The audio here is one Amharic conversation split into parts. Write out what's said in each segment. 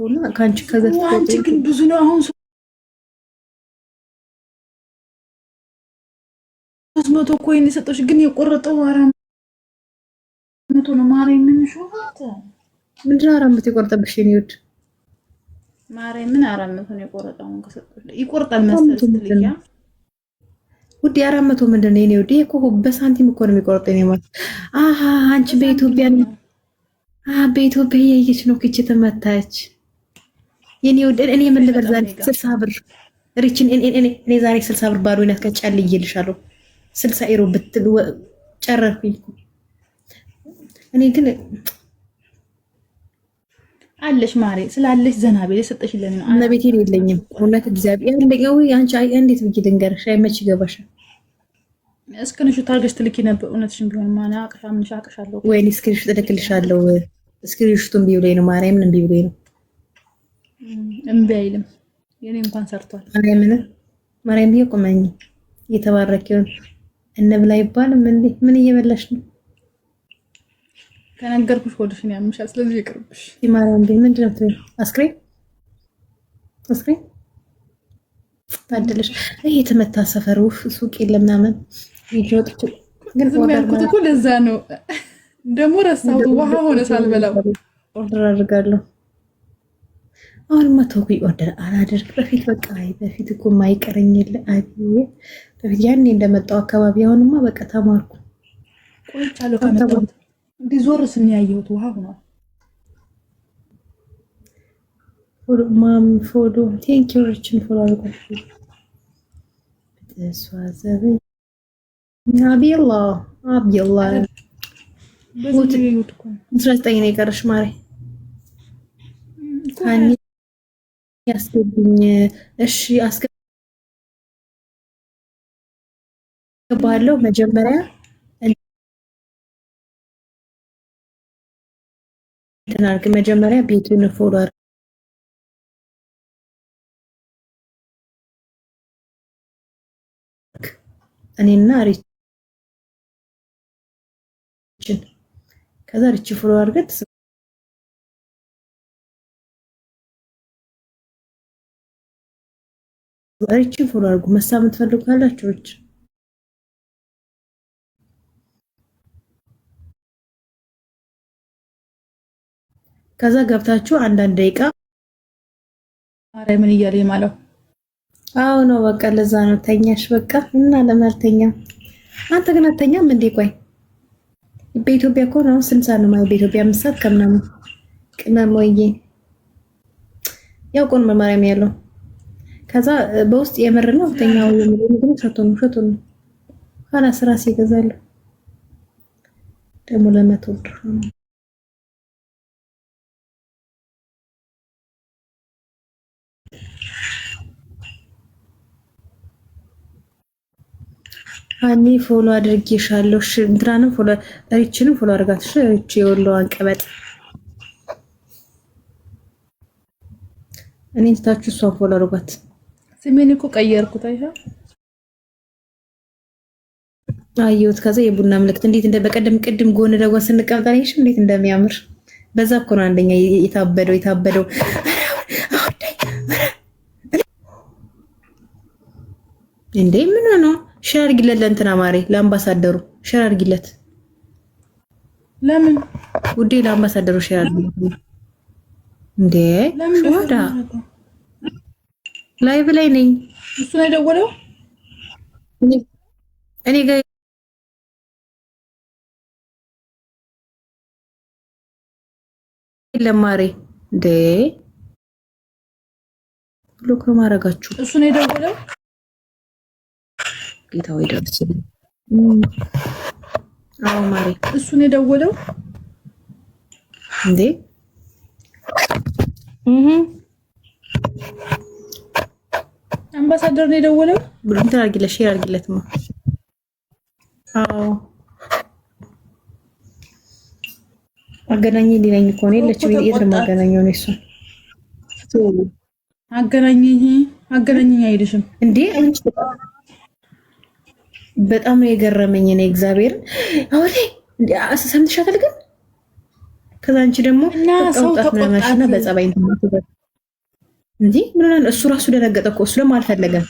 እና ካንቺ ከዘፍ አንቺ ግን ብዙ ነው አሁን 300 ኮይን የሰጠሽ ግን የቆረጠው 400 ነው። ማርያምን ሾፋት ምንድነው 400 የቆረጠብሽ? የኔ ውድ ማርያምን 400 ነው የቆረጠው። ከሰጠሽ ይቆርጣል መሰለሽ ትልያ ውድ 400 ምንድነው? የኔ ውድ እኮ በሳንቲም እኮ ነው የሚቆርጠው። የኔ ማለት አሃ አንቺ በኢትዮጵያ በኢትዮጵያ ያየች ነው ክቺ ተመታች። የኔ ውድ እኔ ምን ልበል ዛሬ 60 ብር ሪችን እኔ ዛሬ 60 ብር ባዶ ይነት ከጫል ይልሻለሁ 60 ዩሮ ብትል ጨረርኩኝ። እኔ ግን አለሽ ማሬ ስላለሽ ዘና ቤት ሰጠሽልኝ ነው። እና ቤቴ የለኝም እውነት እግዚአብሔር እንደው አንቺ እንዴት ብዬ ልንገርሽ? አይመች ይገባሻል። እስክንሹ ታርገሽ ትልኪ ነበር። እውነትሽን ቢሆን ማና አቀሻ ምን ሻቀሻለሁ ወይ እስክሪንሹት እልክልሻለሁ። እስክሪንሹቱን ቢብለኝ ነው ማርያምን እምቢ ብሎኝ ነው። እምቢ አይልም። የኔ እንኳን ሰርቷል። ማርያም ይቆመኝ እየተባረከውን እንብላ ይባልም እንዴ? ምን እየበላሽ ነው? ከነገርኩሽ ሆድሽን ያምሻል። ስለዚህ ይቅርብሽ። ማርያም ቢል ምንድነው ትይ? አስክሬን ታደለሽ። ይሄ የተመታ ሰፈር ውፍ ሱቅ የለም ምናምን ይጆጥኩ ግን ያልኩት እኮ ለዛ ነው። ደግሞ ረሳሁት። ውሃ ሆነ ሳልበላው ኦርደር አድርጋለሁ። አሁንማ ተውኩኝ፣ ኦርደር አላደርግ። በፊት በቃ በፊት እኮ ማይቀረኝ የለ በፊት ያኔ እንደመጣው አካባቢ። አሁንማ በቃ ተማርኩ። ቆይቻለሁ ከመጣሁ ዲዞር ስንያየሁት ውሃ ሆኗል። ማም ፎሎ ቴንክ ዩ ሪችን ፎሎ አድርጓችሁ ተስዋዘበ አብየላ በዚህ ይውት እኮ 19 ነው የቀረሽ ማሬ። ታኒ ያስገብኝ። እሺ አስገባለሁ። መጀመሪያ እንትን መጀመሪያ ቤቱን ፎሎ አድርግ። እኔና ሪችን ከዛ ሪች ፎሎ አድርገት ሪችን ፎሎ አድርጉ። መሳም ትፈልጉ ካላችሁ ሪች ከዛ ገብታችሁ አንዳንድ ደቂቃ ማርያምን እያለኝ ማለት አዎ ነው በቃ ለዛ ነው ተኛሽ። በቃ እና ለማልተኛ አንተ ግን አተኛም እንዴ? ቆይ በኢትዮጵያ እኮ ነው 60 ነው ማለት በኢትዮጵያ ምሳት ከምናምን ቅመም ወይዬ ያው ቆን ማርያም ያለው ከዛ በውስጥ የምር ነው ተኛው የሚለው ሸቶ ነው ኋላ ስራ ሲገዛሉ ደግሞ ለመቶ ብር አኒ ፎሎ አድርጌሻለሁ። እሺ እንትራንም ፎሎ ሪችንም ፎሎ አድርጋት። እሺ ሪች የወሎዋን ቀበጥ እኔን ትታችሁ እሷን ፎሎ አድርጓት። ስሜን እኮ ቀየርኩት። አየሁት። ከዛ የቡና ምልክት እንዴት በቀደም ቅድም ጎን ለጎን ስንቀመጥ አይሽ እንዴት እንደሚያምር በዛ እኮ ነው አንደኛ የታበደው እንዴ ምን ነው? ሼር አድርጊለት ለእንትና ማሬ ለአምባሳደሩ ሼር አድርጊለት። ለምን ውዴ? ለአምባሳደሩ ሼር አድርጊለት እንዴ። ወዳ ላይቭ ላይ ነኝ። እሱ ነው የደወለው እኔ ጋር ለማሬ እንዴ ብሎክ ነው ማረጋችሁ። እሱ ነው የደወለው። ጌታው ይደርስ። አዎ ማሬ እሱ ነው የደወለው እንዴ አምባሳደር ነው የደወለው ብሎ እንትን አድርጊለት ሼር አድርጊለትማ። አዎ አገናኝ ሊለኝ እኮ ነው የለችም። የት ነው ማገናኘው ነው እሱ አገናኘኝ አይልሽም እንዴ? አንቺ በጣም ነው የገረመኝ ነው እግዚአብሔር። አውሬ እንዴ ሰምተሻታል? ግን ከዛ አንቺ ደግሞ ሰው ወጣት ነሽና በጸባይ እንጂ ምን እሱ ራሱ ደነገጠ እኮ እሱ ደግሞ አልፈለገም።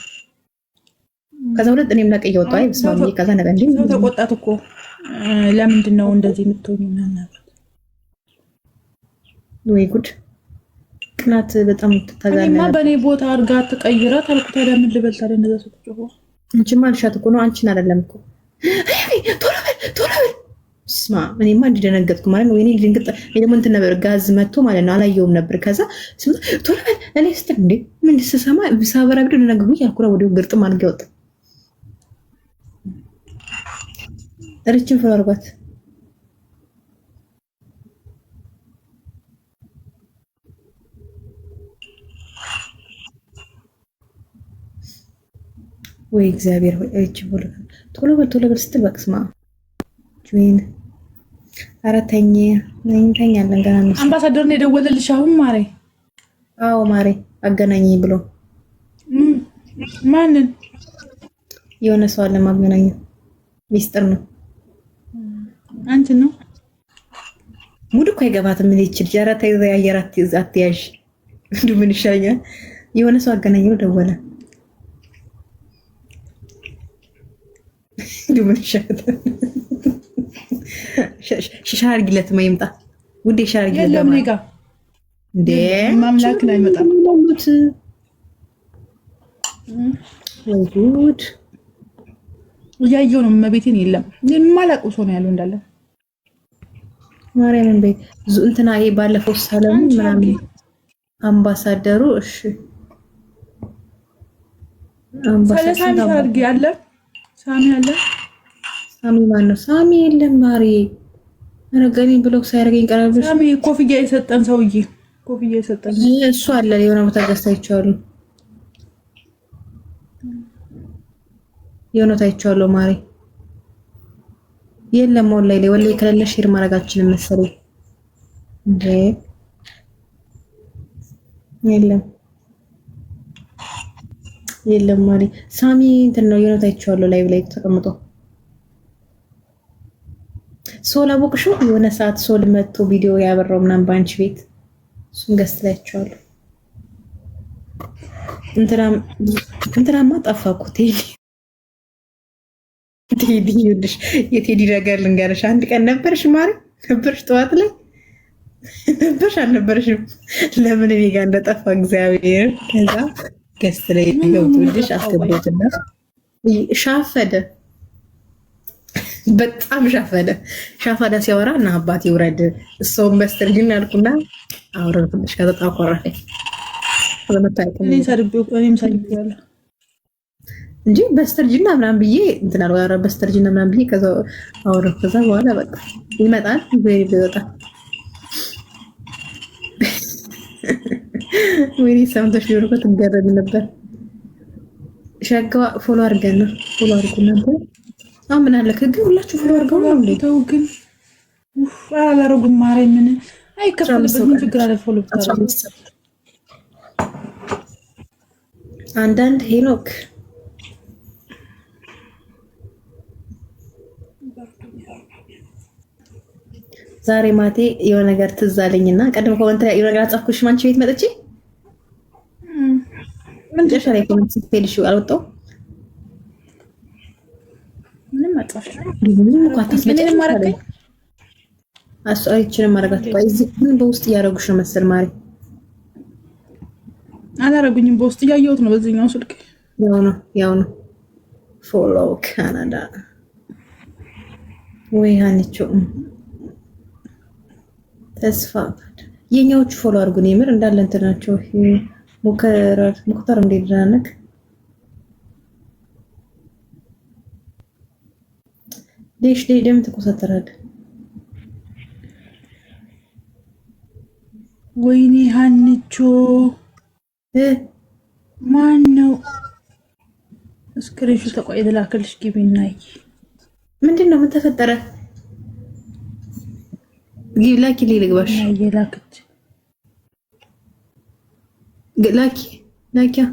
ከዛ ሁለት እኔም ነቀየ ወጣ አይስማም። ከዛ ነገር እንዴ ሰው ተቆጣት እኮ ለምንድን ነው እንደዚህ የምትሆኚ ምናምን? ወይ ጉድ! ቅናት በጣም ተጋነነ። እኔማ በኔ ቦታ አድርጋ ትቀይራት አልኩት። ታዲያ ምን ልበል ታዲያ? እንደዛ ስትጮህ አንቺማ አልሻት እኮ ነው። አንቺን አይደለም እኮ ቶሎ በል ስማ። እኔማ እንዲደነገጥኩ ማለት ነው። ወይኔ ድንግጥ ደግሞ እንትን ነበር ጋዝ መጥቶ ማለት ነው። አላየውም ነበር። ከዛ ቶሎ በል እኔ ስትል እንዴ ምን ስሰማ ሳበራ ቢዶ ነገሩ ያልኩራ ወዲያው ግርጥም አድርጌ ወጣ። እርችን ፍራርባት ወይ እግዚአብሔር ሆይ እቺ ቶሎ በል ስትል በቅስማ ጁን አራተኛ ነኝተኛለን ገና ነው። አምባሳደር ነው የደወለልሽ አሁን ማሬ? አዎ ማሬ አገናኘኝ ብሎ ማንን? የሆነ ሰው አለ ማገናኘው ሚስጥር ነው። አንቺ ነው ሙድ እኮ አይገባትም። ምን ይችል ጃራታ ያየራት አትያዥ እንዱ ምን ይሻኛል? የሆነ ሰው አገናኘው ደወለ። እንዱ ምን ይሻላል? ሻርጊለት ማይምጣ ውዴ ሻርጊለት የለም ነጋ እንዴ ማምላክ ላይ መጣም ወይ ጉድ! እያየሁ ነው። መቤቴን የለም የማላውቀው ሰው ነው ያለው እንዳለ ማርያምን በይ እንትና ይሄ ባለፈው ሰለሞን ምናምን አምባሳደሩ እሺ ሳሚ አድርጊ አለ ሳሚ አለ ሳሚ ማን ነው? ሳሚ የለም ማሪ አረጋኝ ብለው ሳይረገኝ ቀራብሽ ሳሚ ኮፍያ የሰጠን ሰውዬ ኮፍያ የሰጠን እሱ አለ የሆነ ቦታ ገዝታይቻሉ የሆነ ታይቻለሁ ማሪ የለም ወላይ ወላይ ከሌለ ሼር ማድረጋችንን መሰለኝ እንዴ የለም ማሪ ሳሚ እንትን ነው የሆነ ታይቻለሁ ላይቭ ላይ ተቀምጦ ሶል አቦቅሹ የሆነ ሰዓት ሶል መጥቶ ቪዲዮ ያበራው ምናምን ባንቺ ቤት እሱን ገዝታይቻለሁ እንትናማ ጠፋኩ ቴዲ ይኸውልሽ የቴዲ ነገር ልንገርሽ። አንድ ቀን ነበርሽ ማሪ ነበርሽ ጠዋት ላይ ነበርሽ አልነበርሽም? ለምን እኔ ጋር እንደጠፋ እግዚአብሔር። ከዛ ገስት ላይ ገብቶልሽ አስገባሁትና ሻፈደ፣ በጣም ሻፈደ ሲያወራ እና አባቴ ውረድ እሷውን በስተርጅና አልኩና አውረድኩልሽ። ከዛ ጣቆራለ እኔም ሰድቤያለሁ እንጂ በስተርጅና ምናምን ብዬ እንትን አልዋራ በስተርጅና ምናምን ብዬ ከዛ አወራሁ። ከዛ በኋላ በቃ ይመጣል ይወጣል። ወይኔ ሰምተሽ ሊሆን እኮ ትገረድ ነበር። ሸጋዋ ፎሎ አድርገን ፎሎ አድርጉ ነበር። አሁን ምን አለ ከግ ሁላችሁ ፎሎ አድርገው ነው እንዴ? ተው ግን አላረጉም። ማርያም ምን አይከፈልበትም ችግር አለ። ፎሎ ብታረጉ አንዳንድ ሄኖክ ዛሬ ማቴ የሆነ ነገር ትዝ አለኝና ቀደም ኮመንት ላይ የሆነ ነገር አጻፍኩሽ ማንቺ ቤት መጥቼ ምን ተሻለ ኮመንት ጽፌልሽ አልወጣው ምንም አጻፍሽ ምንም እኮ አታስመጪም ማለት አስአይችንም ማረጋት ቆይ እዚህ ምን በውስጥ ያረጉሽ ነው መሰል ማሪ አላረጉኝም። በውስጥ ያየሁት ነው በዚህኛው ስልክ ያው ነው ፎሎ ካናዳ ወይ አንቺ ተስፋ የኛዎቹ ፎሎ አድርጉን። የምር እንዳለ እንትናቸው ሙከተር እንደደናነክ ዴሽ ደም ተቆሰተራል። ወይኔ ሀንቾ ማን ነው ስክሪንሾት ተቆይ ደላክልሽ ግቢናይ ምንድነው ምን ተፈጠረ? ላኪ ልግባሽ የላክት ላኪያ